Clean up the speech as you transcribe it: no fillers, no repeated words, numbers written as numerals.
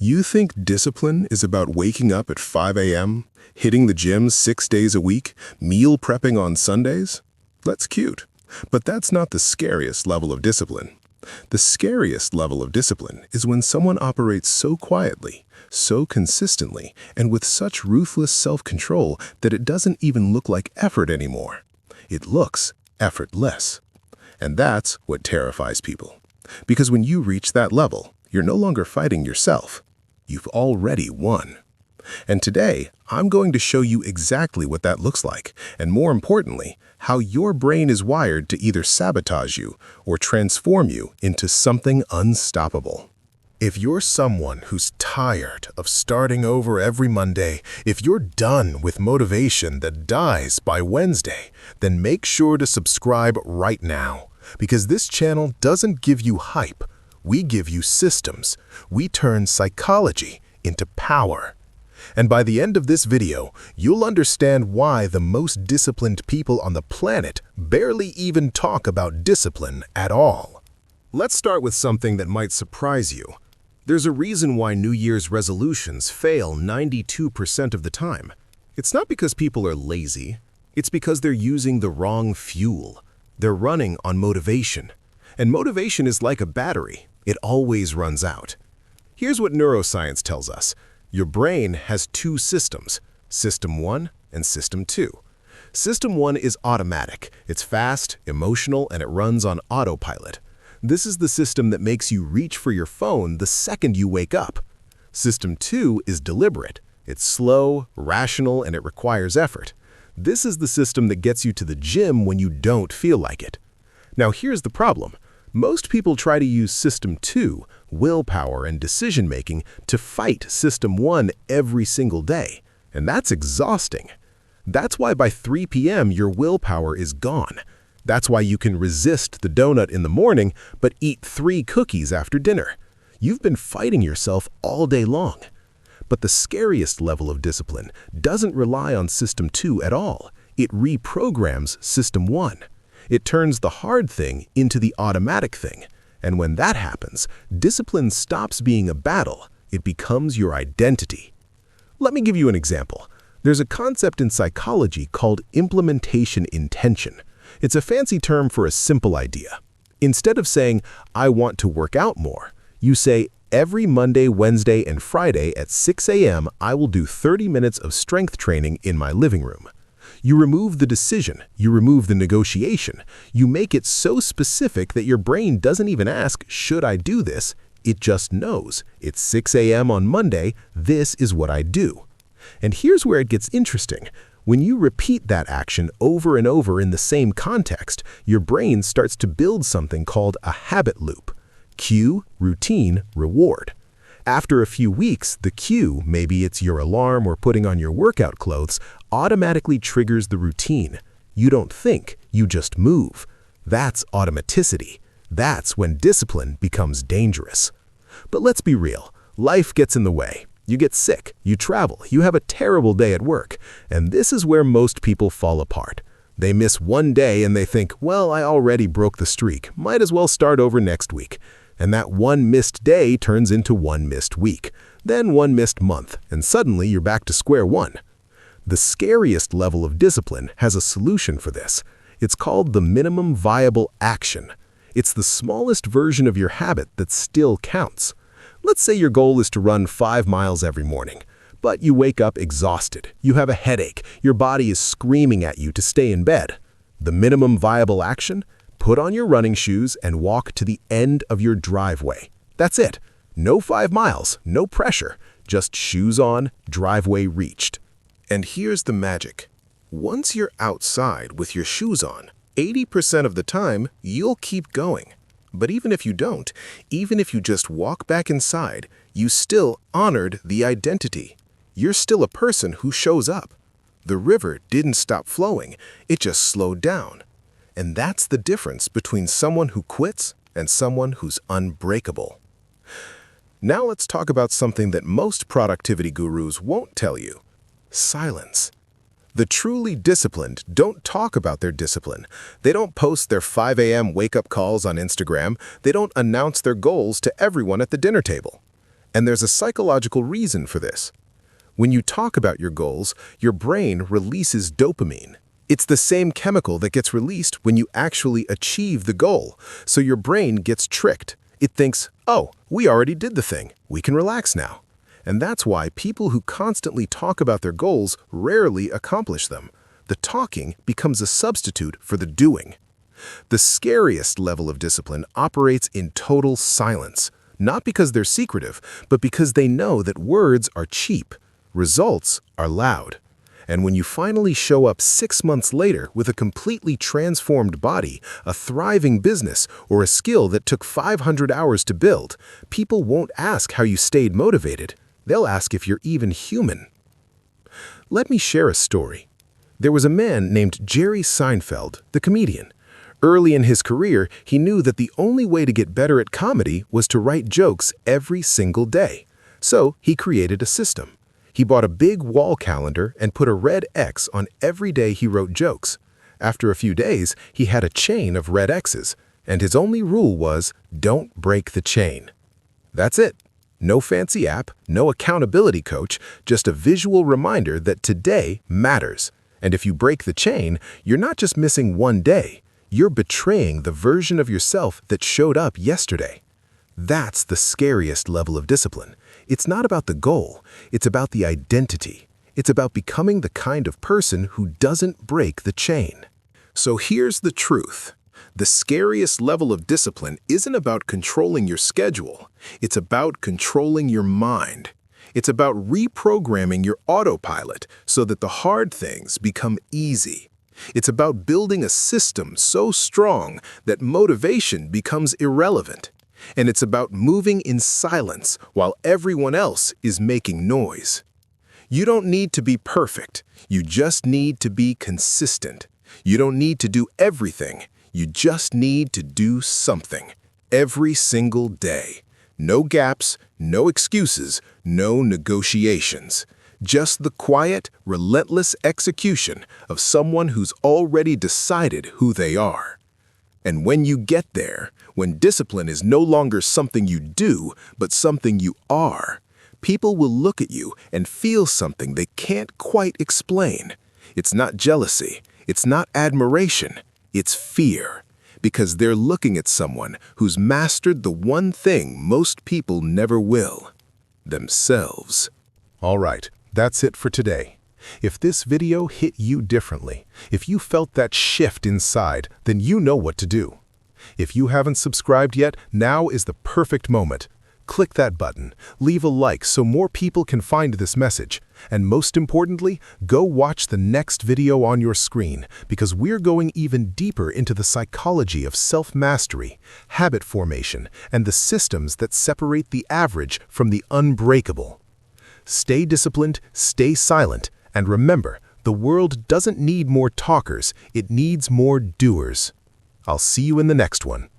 You think discipline is about waking up at 5 a.m., hitting the gym 6 days a week, meal prepping on Sundays? That's cute. But that's not the scariest level of discipline. The scariest level of discipline is when someone operates so quietly, so consistently, and with such ruthless self-control that it doesn't even look like effort anymore. It looks effortless. And that's what terrifies people. Because when you reach that level, you're no longer fighting yourself. You've already won. And today, I'm going to show you exactly what that looks like, and more importantly, how your brain is wired to either sabotage you or transform you into something unstoppable. If you're someone who's tired of starting over every Monday, if you're done with motivation that dies by Wednesday, then make sure to subscribe right now, because this channel doesn't give you hype. We give you systems. We turn psychology into power. And by the end of this video, you'll understand why the most disciplined people on the planet barely even talk about discipline at all. Let's start with something that might surprise you. There's a reason why New Year's resolutions fail 92% of the time. It's not because people are lazy. It's because they're using the wrong fuel. They're running on motivation. And motivation is like a battery. It always runs out. Here's what neuroscience tells us. Your brain has two systems, System 1 and System 2. System 1 is automatic. It's fast, emotional, and it runs on autopilot. This is the system that makes you reach for your phone the second you wake up. System 2 is deliberate. It's slow, rational, and it requires effort. This is the system that gets you to the gym when you don't feel like it. Now here's the problem. Most people try to use System 2, willpower and decision-making, to fight System 1 every single day. And that's exhausting. That's why by 3 p.m. your willpower is gone. That's why you can resist the donut in the morning, but eat 3 cookies after dinner. You've been fighting yourself all day long. But the scariest level of discipline doesn't rely on System 2 at all. It reprograms System 1. It turns the hard thing into the automatic thing. And when that happens, discipline stops being a battle. It becomes your identity. Let me give you an example. There's a concept in psychology called implementation intention. It's a fancy term for a simple idea. Instead of saying, I want to work out more, you say, every Monday, Wednesday, and Friday at 6 a.m., I will do 30 minutes of strength training in my living room. You remove the decision, you remove the negotiation, you make it so specific that your brain doesn't even ask, should I do this? It just knows. It's 6 a.m. on Monday, this is what I do. And here's where it gets interesting. When you repeat that action over and over in the same context, your brain starts to build something called a habit loop. Cue, routine, reward. After a few weeks, the cue, maybe it's your alarm or putting on your workout clothes, automatically triggers the routine. You don't think, you just move. That's automaticity. That's when discipline becomes dangerous. But let's be real. Life gets in the way. You get sick, you travel, you have a terrible day at work. And this is where most people fall apart. They miss one day and they think, well, I already broke the streak. Might as well start over next week. And that one missed day turns into one missed week, then one missed month, and suddenly you're back to square one. The scariest level of discipline has a solution for this. It's called the minimum viable action. It's the smallest version of your habit that still counts. Let's say your goal is to run 5 miles every morning, but you wake up exhausted, you have a headache, your body is screaming at you to stay in bed. The minimum viable action? Put on your running shoes and walk to the end of your driveway. That's it. No 5 miles, no pressure. Just shoes on, driveway reached. And here's the magic. Once you're outside with your shoes on, 80% of the time, you'll keep going. But even if you don't, even if you just walk back inside, you still honored the identity. You're still a person who shows up. The river didn't stop flowing, it just slowed down. And that's the difference between someone who quits and someone who's unbreakable. Now let's talk about something that most productivity gurus won't tell you. Silence. The truly disciplined don't talk about their discipline. They don't post their 5 a.m. wake-up calls on Instagram. They don't announce their goals to everyone at the dinner table. And there's a psychological reason for this. When you talk about your goals, your brain releases dopamine. It's the same chemical that gets released when you actually achieve the goal, so your brain gets tricked. It thinks, oh, we already did the thing, we can relax now. And that's why people who constantly talk about their goals rarely accomplish them. The talking becomes a substitute for the doing. The scariest level of discipline operates in total silence, not because they're secretive, but because they know that words are cheap, results are loud. And when you finally show up 6 months later with a completely transformed body, a thriving business, or a skill that took 500 hours to build, people won't ask how you stayed motivated. They'll ask if you're even human. Let me share a story. There was a man named Jerry Seinfeld, the comedian. Early in his career, he knew that the only way to get better at comedy was to write jokes every single day. So he created a system. He bought a big wall calendar and put a red X on every day he wrote jokes. After a few days, he had a chain of red X's, and his only rule was, don't break the chain. That's it. No fancy app, no accountability coach, just a visual reminder that today matters. And if you break the chain, you're not just missing one day, you're betraying the version of yourself that showed up yesterday. That's the scariest level of discipline. It's not about the goal, it's about the identity. It's about becoming the kind of person who doesn't break the chain. So here's the truth. The scariest level of discipline isn't about controlling your schedule. It's about controlling your mind. It's about reprogramming your autopilot so that the hard things become easy. It's about building a system so strong that motivation becomes irrelevant. And it's about moving in silence while everyone else is making noise. You don't need to be perfect. You just need to be consistent. You don't need to do everything. You just need to do something every single day. No gaps, no excuses, no negotiations. Just the quiet, relentless execution of someone who's already decided who they are. And when you get there, when discipline is no longer something you do, but something you are, people will look at you and feel something they can't quite explain. It's not jealousy, it's not admiration, it's fear. Because they're looking at someone who's mastered the one thing most people never will: themselves. All right, that's it for today. If this video hit you differently, if you felt that shift inside, then you know what to do. If you haven't subscribed yet, now is the perfect moment. Click that button, leave a like so more people can find this message, and most importantly, go watch the next video on your screen, because we're going even deeper into the psychology of self-mastery, habit formation, and the systems that separate the average from the unbreakable. Stay disciplined, stay silent, and remember, the world doesn't need more talkers, it needs more doers. I'll see you in the next one.